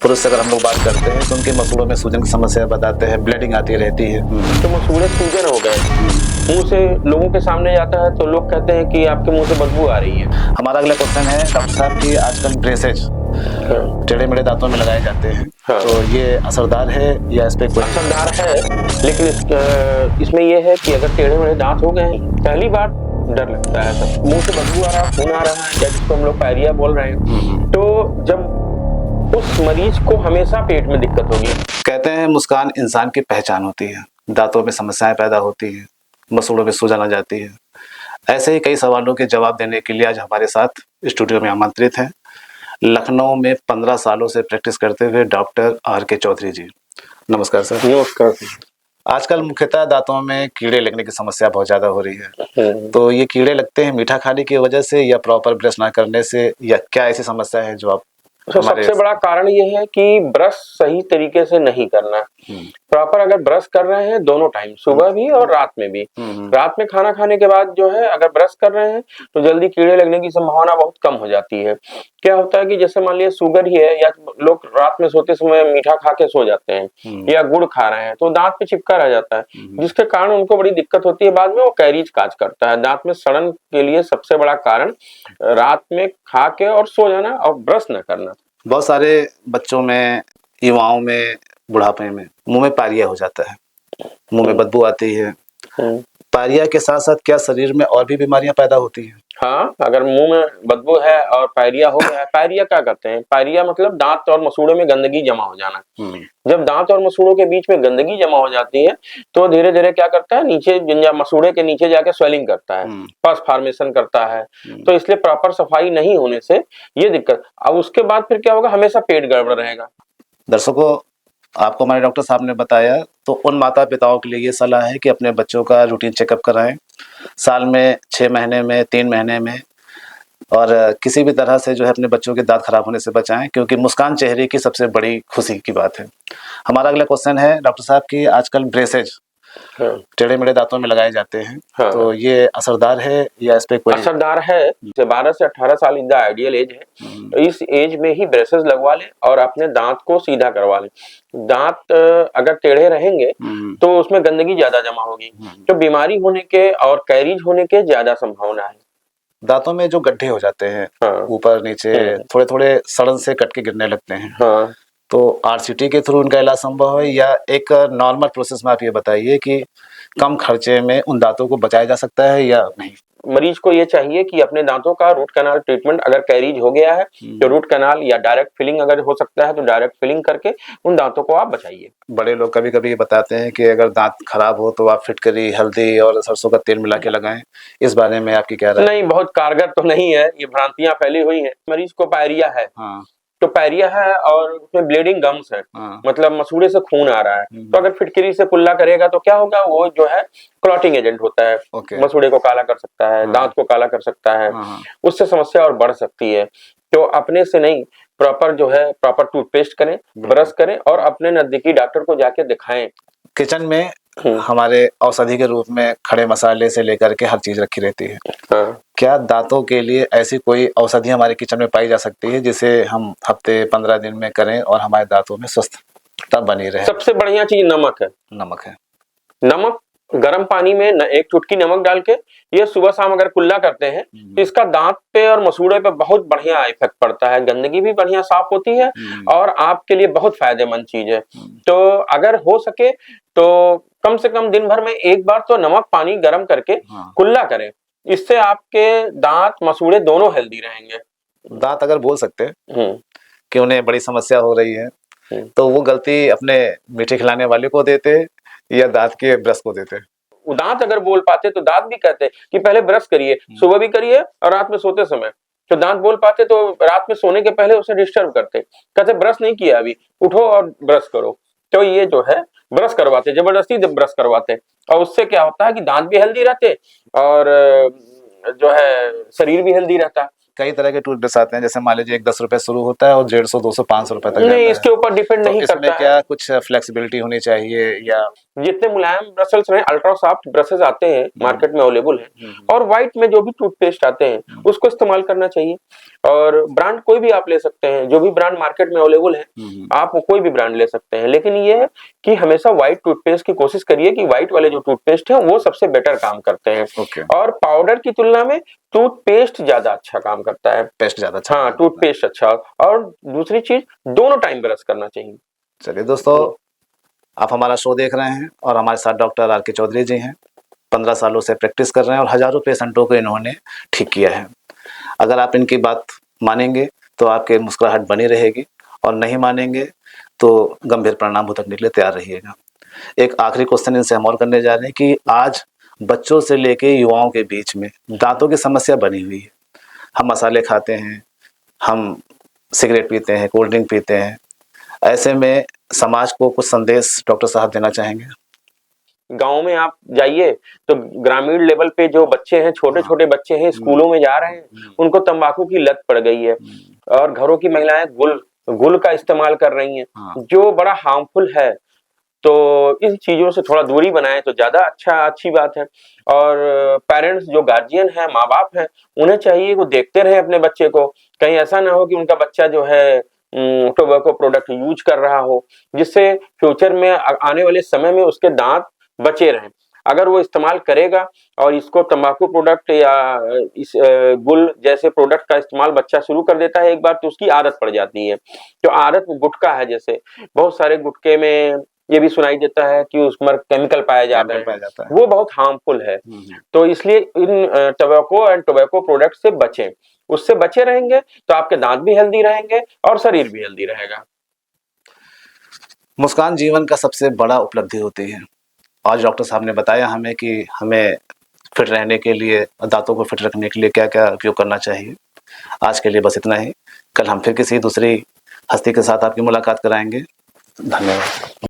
पुरुष अगर हम लोग बात करते हैं तो उनके मसूड़ों में सूजन की समस्या बताते हैं, ब्लीडिंग आती रहती है। तो मसूड़े सूजन हो गए, मुंह से लोगों के सामने जाता है तो लोग कहते हैं कि आपके मुंह से बदबू आ रही है। हमारा अगला क्वेश्चन है डॉक्टर साहब की, आजकल ब्रेसेज टेढ़े मेढ़े दांतों में लगाए जाते हैं, हाँ। तो ये असरदार है या इस पे कोई असरदार है, लेकिन इसमें ये है कि अगर टेढ़े मेढ़े दांत हो गए पहली बार डर लगता है, सब मुंह से बदबू आ रहा है, खून आ रहा है, या जिसको हम लोग पायरिया बोल रहे हैं, तो जब उस मरीज को हमेशा पेट में दिक्कत होगी। कहते हैं मुस्कान इंसान की पहचान होती है, दांतों में समस्याएं पैदा होती हैं, मसूड़ों में सूजन आ जाती है। ऐसे ही कई सवालों के जवाब देने के लिए आज हमारे साथ स्टूडियो में आमंत्रित हैं लखनऊ में 15 सालों से प्रैक्टिस करते हुए डॉक्टर आर के चौधरी जी। नमस्कार सर। नमस्कार सर। आजकल मुख्यतः दांतों में कीड़े लगने की समस्या बहुत ज्यादा हो रही है, तो ये कीड़े लगते हैं मीठा खाने की वजह से या प्रॉपर ब्रश ना करने से, या क्या ऐसी समस्या है जो आप तो सबसे बड़ा कारण ये है कि ब्रश सही तरीके से नहीं करना। प्रॉपर अगर ब्रश कर रहे हैं दोनों टाइम, सुबह भी और रात में भी, रात में खाना खाने के बाद जो है अगर ब्रश कर रहे हैं तो जल्दी कीड़े लगने की संभावना बहुत कम हो जाती है। क्या होता है कि जैसे मान लिया शुगर ही है, या लोग रात में सोते समय मीठा खा के सो जाते हैं या गुड़ खा रहे हैं तो दांत पे चिपका रह जाता है, जिसके कारण उनको बड़ी दिक्कत होती है, बाद में वो कैरीज काज करता है। दांत में सड़न के लिए सबसे बड़ा कारण रात में खा के और सो जाना और ब्रश न करना। बहुत सारे बच्चों में, युवाओं में, बुढ़ापे में मुंह में पायरिया हो जाता है, मुंह में बदबू आती है। पायरिया के साथ साथ क्या शरीर में और भी बीमारियां पैदा होती हैं? हाँ, अगर मुंह में बदबू है और पायरिया हो गया है, पायरिया क्या कहते हैं, पायरिया मतलब दांत और मसूड़ों में गंदगी जमा हो जाना। जब दांत और मसूड़ों के बीच में गंदगी जमा हो जाती है तो धीरे धीरे क्या करता है, नीचे मसूड़े के नीचे जाके स्वेलिंग करता है, पस फॉर्मेशन करता है। तो इसलिए प्रॉपर सफाई नहीं होने से ये दिक्कत। अब उसके बाद फिर क्या होगा, हमेशा पेट गड़बड़ रहेगा। दर्शकों, आपको हमारे डॉक्टर साहब ने बताया, तो उन माता पिताओं के लिए ये सलाह है कि अपने बच्चों का रूटीन चेकअप कराएं, साल में 6 महीने में, 3 महीने में, और किसी भी तरह से जो है अपने बच्चों के दांत खराब होने से बचाएं, क्योंकि मुस्कान चेहरे की सबसे बड़ी खुशी की बात है। हमारा अगला क्वेश्चन है डॉक्टर साहब की, आजकल ब्रेसेज टेढ़े मेढ़े दांतों में लगाए जाते हैं, तो ये असरदार है या इस पे कोई? असरदार है। 12 से 18 साल इन द आइडियल एज है, तो इस एज में ही ब्रेसेस लगवा लें और अपने दांत को सीधा करवा लें। दांत अगर टेढ़े रहेंगे तो उसमें गंदगी ज्यादा जमा होगी, तो बीमारी होने के और कैरीज होने के ज्यादा संभावना है। दांतों में जो गड्ढे हो जाते हैं, ऊपर नीचे थोड़े थोड़े सड़न से कट के गिरने लगते हैं, तो आरसीटी के थ्रू उनका इलाज संभव है या एक नॉर्मल प्रोसेस में? आप ये बताइए कि कम खर्चे में उन दांतों को बचाया जा सकता है या नहीं? मरीज को ये चाहिए कि अपने दांतों का रूट कैनाल ट्रीटमेंट, अगर कैरीज हो गया है तो रूट कैनाल या डायरेक्ट फिलिंग अगर हो सकता है तो डायरेक्ट फिलिंग करके उन दांतों को आप बचाइए। बड़े लोग कभी कभी बताते हैं कि अगर दांत खराब हो तो आप फिटकरी, हल्दी और सरसों का तेल मिला के लगाएं, इस बारे में आपकी क्या राय? नहीं, बहुत कारगर तो नहीं है, ये भ्रांतियां फैली हुई हैं। मरीज को पायरिया है, तो पायरिया है और उसमें ब्लीडिंग गम्स है, मतलब मसूड़े से खून आ रहा है, तो अगर फिटकरी से कुल्ला करेगा तो क्या होगा, वो जो है क्लॉटिंग एजेंट होता है, मसूड़े को काला कर सकता है, दांत को काला कर सकता है, उससे समस्या और बढ़ सकती है। तो अपने से नहीं, प्रॉपर जो है प्रॉपर टूथपेस्ट करें, ब्रश करें और अपने नजदीकी डॉक्टर को जाके दिखाएं। किचन में हमारे औषधि के रूप में खड़े मसाले से लेकर के हर चीज रखी रहती है, क्या दांतों के लिए ऐसी कोई औषधि हमारे किचन में पाई जा सकती है जिसे हम हफ्ते 15 दिन में करें और हमारे दांतों में स्वस्थता बनी रहे? सबसे बढ़िया चीज नमक है। नमक है। नमक गर्म पानी में एक चुटकी नमक डाल के ये सुबह शाम अगर कुल्ला करते हैं तो इसका दांत पे और मसूड़े पे बहुत बढ़िया इफेक्ट पड़ता है, गंदगी भी बढ़िया साफ होती है और आपके लिए बहुत फायदेमंद चीज है। तो अगर हो सके तो कम से कम दिन भर में एक बार तो नमक पानी गर्म करके कुल्ला करें, इससे आपके दांत मसूड़े दोनों हेल्दी रहेंगे। दांत अगर बोल सकते हैं कि उन्हें बड़ी समस्या हो रही है, तो वो गलती अपने मीठे खिलाने वाले को देते या दांत के ब्रश को देते? दांत अगर बोल पाते तो दांत भी कहते कि पहले ब्रश करिए, सुबह भी करिए और रात में सोते समय। तो दांत बोल पाते तो रात में सोने के पहले उसे डिस्टर्ब करते, कहते ब्रश नहीं किया अभी, उठो और ब्रश करो। तो ये जो है ब्रश करवाते, जबरदस्ती ब्रश करवाते, और उससे क्या होता है कि दांत भी हेल्दी रहते और जो है शरीर भी हेल्दी रहता। कई तरह के टूथब्रश आते हैं, जैसे मान लीजिए एक 10 रुपए शुरू होता है और 150, 200, 500 रुपए तक जाता है। नहीं, इसके ऊपर डिपेंड नहीं करता है। क्या कुछ फ्लेक्सिबिलिटी होनी चाहिए या? जितने मुलायम ब्रशेस रहे, अल्ट्रा सॉफ्ट ब्रशेस आते हैं मार्केट में अवेलेबल है, और व्हाइट में जो भी टूथपेस्ट आते हैं उसको इस्तेमाल करना चाहिए। और ब्रांड कोई भी आप ले सकते हैं, जो भी ब्रांड मार्केट में अवेलेबल है आप कोई भी ब्रांड ले सकते हैं, लेकिन ये है कि हमेशा व्हाइट टूथपेस्ट की कोशिश करिए कि व्हाइट वाले जो टूथपेस्ट है वो सबसे बेटर काम करते हैं। और पाउडर की तुलना में टूथपेस्ट ज्यादा अच्छा काम करता है। पेस्ट ज्यादा अच्छा, हाँ टूथपेस्ट अच्छा। और दूसरी चीज दोनों टाइम ब्रश करना चाहिए। चलिए दोस्तों, आप हमारा शो देख रहे हैं और हमारे साथ डॉक्टर आर के चौधरी जी हैं। 15 सालों से प्रैक्टिस कर रहे हैं और हजारों पेशेंटों को इन्होंने ठीक किया है। अगर आप इनकी बात मानेंगे तो आपके मुस्कुराहट बनी रहेगी, और नहीं मानेंगे तो गंभीर परिणाम भुगतने के लिए तैयार रहिएगा। एक आखिरी क्वेश्चन इनसे हम और करने जा रहे हैं कि आज बच्चों से लेके युवाओं के बीच में दांतों की समस्या बनी हुई है। हम मसाले खाते हैं, हम सिगरेट पीते हैं, कोल्ड ड्रिंक पीते हैं। ऐसे में समाज को कुछ संदेश डॉक्टर साहब देना चाहेंगे? गांव में आप जाइए तो ग्रामीण लेवल पे जो बच्चे हैं, छोटे छोटे बच्चे हैं, स्कूलों में जा रहे हैं, उनको तंबाकू की लत पड़ गई है। और घरों की महिलाएं गुल का इस्तेमाल कर रही हैं, जो बड़ा हार्मफुल है। तो इन चीजों से थोड़ा दूरी बनाए तो ज्यादा अच्छी बात है। और पेरेंट्स जो गार्जियन है, माँ बाप है, उन्हें चाहिए वो देखते रहे अपने बच्चे को, कहीं ऐसा ना हो कि उनका बच्चा जो है टोबैको प्रोडक्ट यूज कर रहा हो, जिससे फ्यूचर में आने वाले समय में उसके दांत बचे रहें। अगर वो इस्तेमाल करेगा और इसको तंबाकू प्रोडक्ट या इस गुल जैसे प्रोडक्ट का इस्तेमाल बच्चा शुरू कर देता है एक बार, तो उसकी आदत पड़ जाती है। तो आदत गुटखा है, जैसे बहुत सारे गुटखे में ये भी सुनाई देता है कि उसमें केमिकल पाया जाता है, वो बहुत हार्मफुल है। तो इसलिए in tobacco and tobacco product से बचें। उससे बचे रहेंगे तो आपके दांत भी हेल्दी रहेंगे और शरीर भी हेल्दी रहेगा। मुस्कान जीवन का सबसे बड़ा उपलब्धि होती है। आज डॉक्टर साहब ने बताया हमें कि हमें फिट रहने के लिए, दांतों को फिट रखने के लिए क्या क्या उपयोग करना चाहिए। आज के लिए बस इतना ही। कल हम फिर किसी दूसरी हस्ती के साथ आपकी मुलाकात कराएंगे। धन्यवाद।